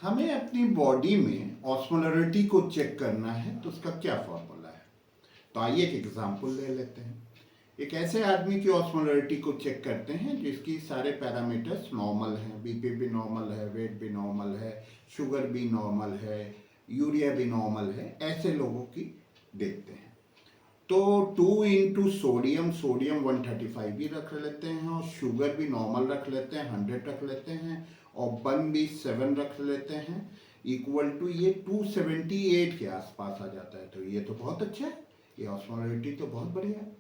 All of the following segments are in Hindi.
हमें अपनी बॉडी में ऑस्मोलरिटी को चेक करना है तो उसका क्या फॉर्मूला है। तो आइए एक एग्जांपल ले लेते हैं। एक ऐसे आदमी की ऑस्मोलरिटी को चेक करते हैं जिसकी सारे पैरामीटर्स नॉर्मल हैं, बीपी भी नॉर्मल है, वेट भी नॉर्मल है, शुगर भी नॉर्मल है, यूरिया भी नॉर्मल है। ऐसे लोगों की देखते हैं तो 2 इंटू सोडियम, सोडियम 135 भी रख लेते हैं और शुगर भी नॉर्मल रख लेते हैं, 100 रख लेते हैं और बन भी 7 रख लेते हैं, इक्वल टू ये 278 के आसपास आ जाता है। तो ये तो बहुत अच्छा है, ये ऑस्मोलरिटी तो बहुत बढ़िया है।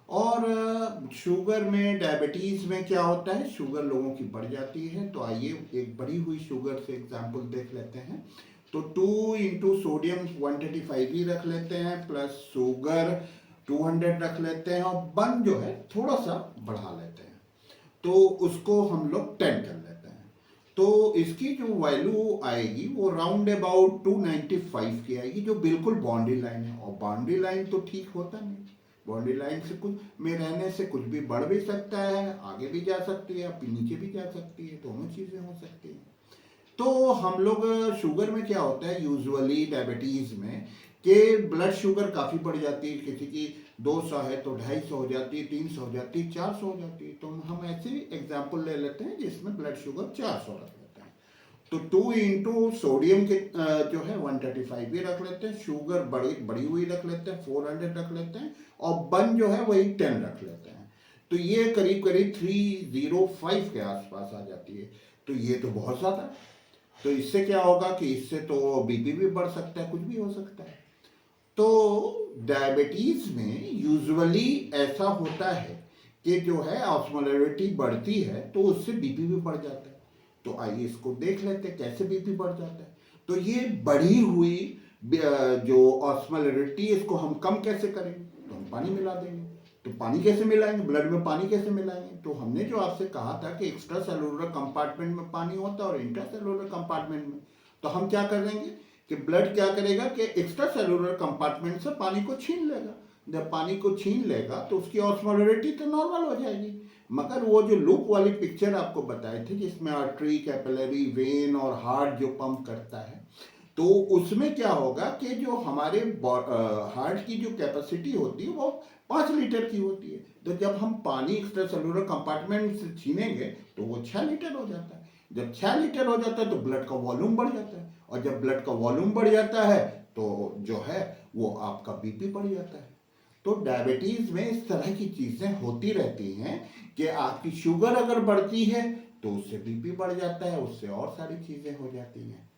और शुगर में, डायबिटीज़ में क्या होता है, शुगर लोगों की बढ़ जाती है। तो आइए एक बढ़ी हुई शुगर से एग्जांपल देख लेते हैं। तो 2 इंटू सोडियम 135 ही रख लेते हैं, प्लस शुगर 200 रख लेते हैं और बन जो है थोड़ा सा बढ़ा लेते हैं, तो उसको हम लोग 10 कर लेते हैं। तो इसकी जो वैल्यू आएगी वो राउंड अबाउट 295 की आएगी, जो बिल्कुल बाउंड्री लाइन है। और बाउंड्री लाइन तो ठीक होता नहीं, बाउंड्री लाइन से कुछ में रहने से कुछ भी बढ़ भी सकता है, आगे भी जा सकती है, नीचे भी जा सकती है, दोनों चीज़ें हो सकती हैं। तो हम लोग शुगर में क्या होता है यूजुअली डायबिटीज़ में कि ब्लड शुगर काफ़ी बढ़ जाती है, किसी की 200 है तो 250 हो जाती है, 300 हो जाती है, 400 हो जाती है। तो हम ऐसे एग्जांपल ले लेते हैं जिसमें ब्लड शुगर 400 रख लेते हैं। तो 2 इंटू सोडियम के जो है 135 भी रख लेते हैं, शुगर बड़ी बड़ी हुई रख लेते हैं, 400 रख लेते हैं और बन जो है वही 10 रख लेते हैं। तो ये करीब करीब 305 के आसपास आ जाती है। तो ये तो बहुत ज़्यादा है। तो इससे क्या होगा कि इससे तो बीपी भी बढ़ सकता है, कुछ भी हो सकता है। तो डायबिटीज में यूजुअली ऐसा होता है कि जो है ऑस्मोलरिटी बढ़ती है तो उससे बीपी भी बढ़ जाता है। तो आइए इसको देख लेते हैं कैसे बीपी बढ़ जाता है। तो ये बढ़ी हुई जो ऑस्मोलरिटी, इसको हम कम कैसे करेंगे, तो हम पानी मिला देंगे। तो पानी कैसे मिलाएंगे, ब्लड में पानी कैसे मिलाएंगे। तो हमने जो आपसे कहा था कि एक्स्ट्रा सेलुलर कंपार्टमेंट में पानी होता है और इंट्रा सेलुलर कंपार्टमेंट में, तो हम क्या करेंगे कि ब्लड क्या करेगा कि एक्स्ट्रा सेलुलर कंपार्टमेंट से पानी को छीन लेगा। जब पानी को छीन लेगा तो उसकी ऑस्मोलरिटी तो नॉर्मल हो जाएगी, मगर वो जो लूप वाली पिक्चर आपको बताए थे जिसमें आर्टरी, कैपिलरी, वेन और हार्ट जो पंप करता है, तो उसमें क्या होगा कि जो हमारे हार्ट की जो कैपेसिटी होती है वो 5 लीटर की होती है। तो जब हम पानी एक्स्ट्रा सेलुलर कंपार्टमेंट से छीनेंगे तो वो 6 लीटर हो जाता है। जब 6 लीटर हो जाता है तो ब्लड का वॉल्यूम बढ़ जाता है, और जब ब्लड का वॉल्यूम बढ़ जाता है तो जो है वो आपका बीपी बढ़ जाता है। तो डायबिटीज़ में इस तरह की चीज़ें होती रहती हैं कि आपकी शुगर अगर बढ़ती है तो उससे बीपी बढ़ जाता है, उससे और सारी चीज़ें हो जाती हैं।